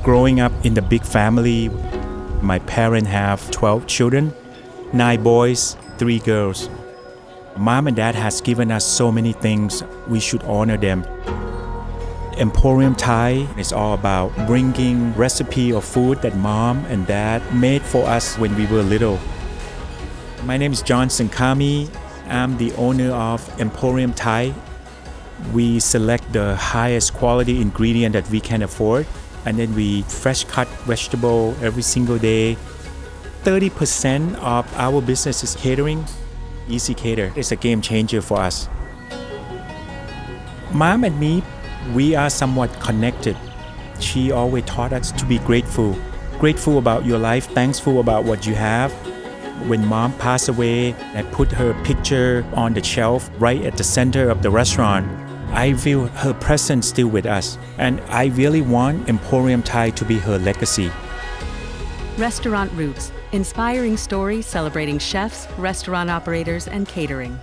Growing up in the big family, my parents have 12 children, 9 boys, 3 girls. Mom and dad has given us so many things. We should honor them. Emporium Thai is all about bringing recipe of food that mom and dad made for us when we were little. My name is John Sungkamee. I'm the owner of Emporium Thai. We select the highest quality ingredient that we can afford, and then we fresh cut vegetable every single day. 30% of our business is catering. Easy Cater is a game changer for us. Mom and me, we are somewhat connected. She always taught us to be grateful. Grateful about your life, thankful about what you have. When mom passed away, I put her picture on the shelf right at the center of the restaurant. I feel her presence still with us, and I really want Emporium Thai to be her legacy. Restaurant Roots, inspiring stories celebrating chefs, restaurant operators, and catering.